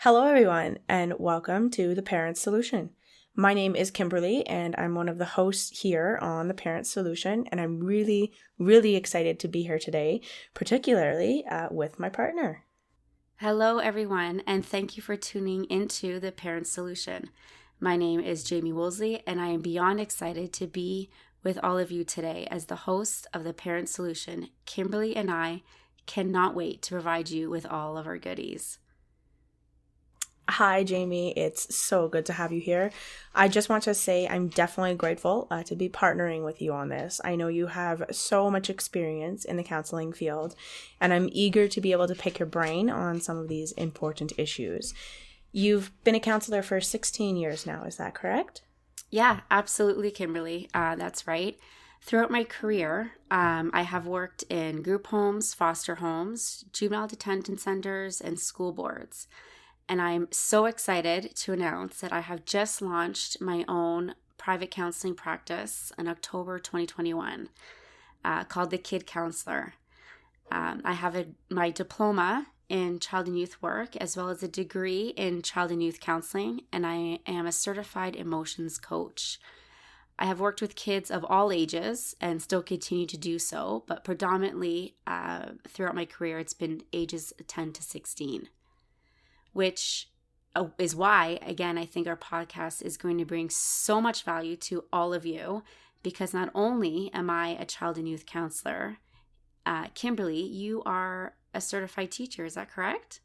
Hello, everyone, and welcome to The Parent Solution. My name is Kimberly, and I'm one of the hosts here on The Parent Solution, and I'm really, really excited to be here today, particularly with my partner. Hello, everyone, and thank you for tuning into The Parent Solution. My name is Jamie Woolsey, and I am beyond excited to be with all of you today as the host of The Parent Solution. Kimberly and I cannot wait to provide you with all of our goodies. Hi, Jamie. It's so good to have you here. I just want to say I'm definitely grateful to be partnering with you on this. I know you have so much experience in the counseling field, and I'm eager to be able to pick your brain on some of these important issues. You've been a counselor for 16 years now, is that correct? Yeah, absolutely, Kimberly. That's right. Throughout my career, I have worked in group homes, foster homes, juvenile detention centers, and school boards. And I'm so excited to announce that I have just launched my own private counseling practice in October 2021 called the Kid Counselor. I have my diploma in child and youth work as well as a degree in child and youth counseling, and I am a certified emotions coach. I have worked with kids of all ages and still continue to do so, but predominantly throughout my career, it's been ages 10 to 16. Which is why, again, I think our podcast is going to bring so much value to all of you, because not only am I a child and youth counselor, Kimberly, you are a certified teacher. Is that correct?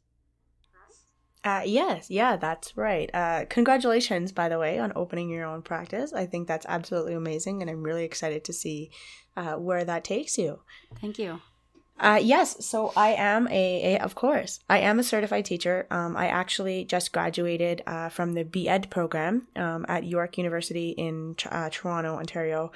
Yes, yeah, that's right. Congratulations, by the way, on opening your own practice. I think that's absolutely amazing, and I'm really excited to see where that takes you. Thank you. Yes, so I am of course, I am a certified teacher. I actually just graduated from the BEd program at York University in Toronto, Ontario,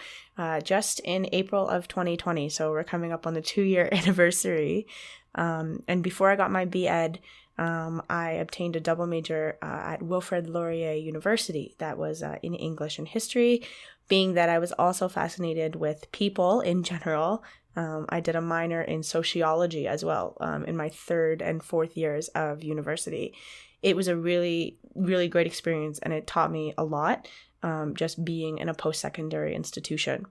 just in April of 2020. So we're coming up on the 2-year anniversary. And before I got my BEd, I obtained a double major at Wilfrid Laurier University that was in English and history, being that I was also fascinated with people in general. I did a minor in sociology as well in my 3rd and 4th years of university. It was a really, really great experience, and it taught me a lot just being in a post-secondary institution.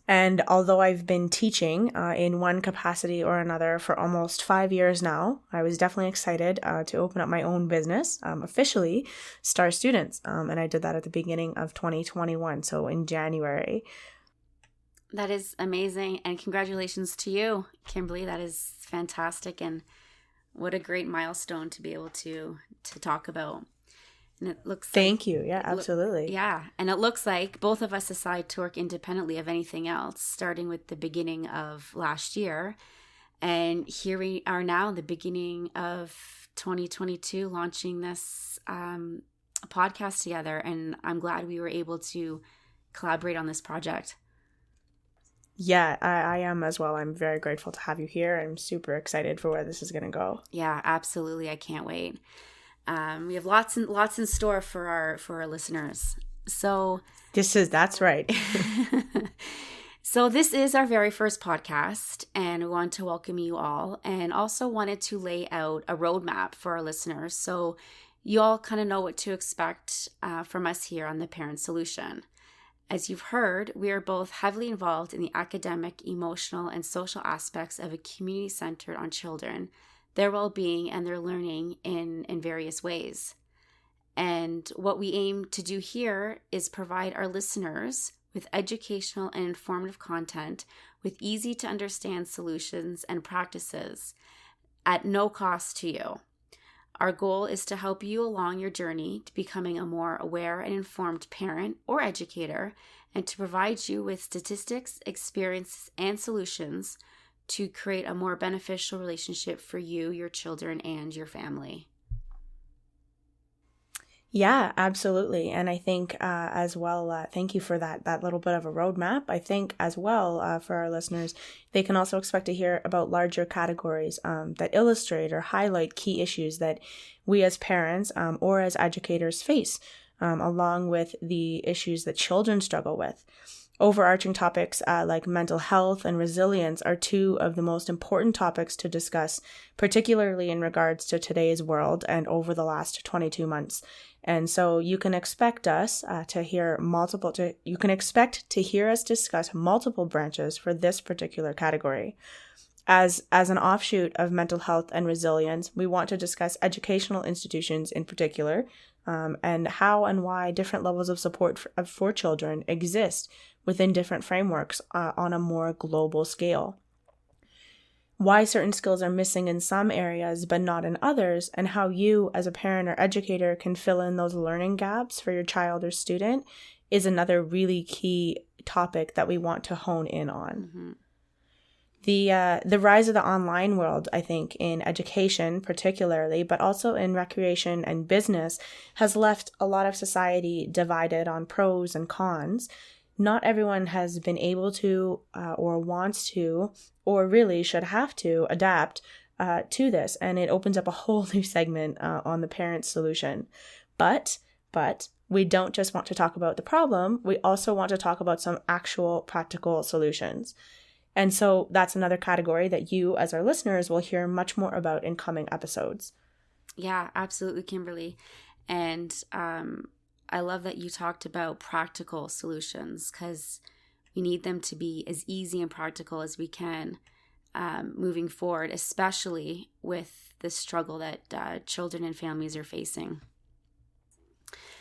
And although I've been teaching in one capacity or another for almost 5 years now, I was definitely excited to open up my own business, officially Star Students. And I did that at the beginning of 2021, so in January. That is amazing. And congratulations to you, Kimberly. That is fantastic. And what a great milestone to be able to talk about. And it looks Thank you. Yeah, absolutely. Yeah. And it looks like both of us decide to work independently of anything else, starting with the beginning of last year. And here we are now, the beginning of 2022, launching this podcast together. And I'm glad we were able to collaborate on this project. Yeah, I am as well. I'm very grateful to have you here. I'm super excited for where this is going to go. Yeah, absolutely. I can't wait. We have lots in store for our listeners. So that's right. So this is our very first podcast, and we want to welcome you all, and also wanted to lay out a roadmap for our listeners, so you all kind of know what to expect from us here on The Parent Solution. As you've heard, we are both heavily involved in the academic, emotional, and social aspects of a community centered on children, their well-being, and their learning in various ways. And what we aim to do here is provide our listeners with educational and informative content with easy-to-understand solutions and practices at no cost to you. Our goal is to help you along your journey to becoming a more aware and informed parent or educator, and to provide you with statistics, experiences, and solutions to create a more beneficial relationship for you, your children, and your family. Yeah, absolutely. And I think as well, thank you for that little bit of a roadmap. I think as well for our listeners, they can also expect to hear about larger categories that illustrate or highlight key issues that we as parents or as educators face, along with the issues that children struggle with. Overarching topics like mental health and resilience are two of the most important topics to discuss, particularly in regards to today's world and over the last 22 months. And so you can expect us you can expect to hear us discuss multiple branches for this particular category. As an offshoot of mental health and resilience, we want to discuss educational institutions in particular, and how and why different levels of support for children exist within different frameworks on a more global scale. Why certain skills are missing in some areas but not in others, and how you as a parent or educator can fill in those learning gaps for your child or student is another really key topic that we want to hone in on. Mm-hmm. The rise of the online world, I think, in education particularly, but also in recreation and business, has left a lot of society divided on pros and cons. Not everyone has been able to or wants to or really should have to adapt to this, and it opens up a whole new segment on the parent solution. But we don't just want to talk about the problem, we also want to talk about some actual practical solutions. And so that's another category that you, as our listeners, will hear much more about in coming episodes. Yeah, absolutely, Kimberly. And I love that you talked about practical solutions, because we need them to be as easy and practical as we can moving forward, especially with the struggle that children and families are facing.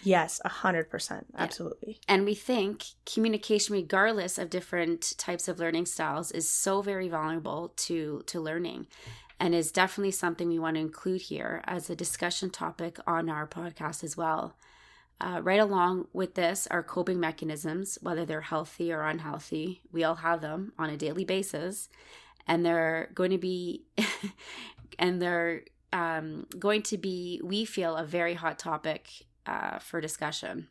Yes, 100%. Absolutely. And we think communication, regardless of different types of learning styles, is so very valuable to learning, and is definitely something we want to include here as a discussion topic on our podcast as well. Right along with this are coping mechanisms, whether they're healthy or unhealthy. We all have them on a daily basis, and they're going to be, we feel, a very hot topic for discussion.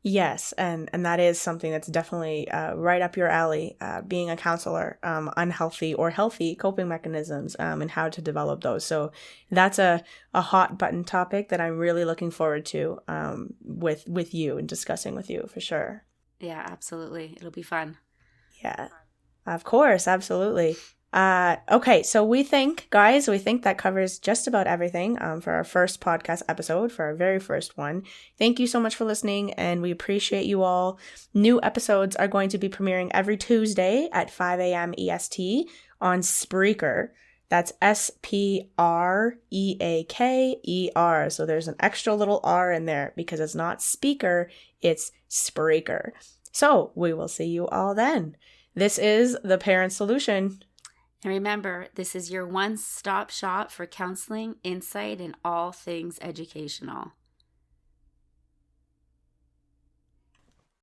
Yes, and that is something that's definitely right up your alley, being a counselor, unhealthy or healthy coping mechanisms, and how to develop those. So that's a hot button topic that I'm really looking forward to with you and discussing with you for sure. Yeah, absolutely. It'll be fun. Yeah, of course. Absolutely. Okay, so we think that covers just about everything for our first podcast episode, for our very first one. Thank you so much for listening, and we appreciate you all. New episodes are going to be premiering every Tuesday at 5 a.m. EST on Spreaker. That's Spreaker. So there's an extra little R in there because it's not speaker, it's Spreaker. So we will see you all then. This is The Parent Solution. And remember, this is your one-stop shop for counseling, insight, and all things educational.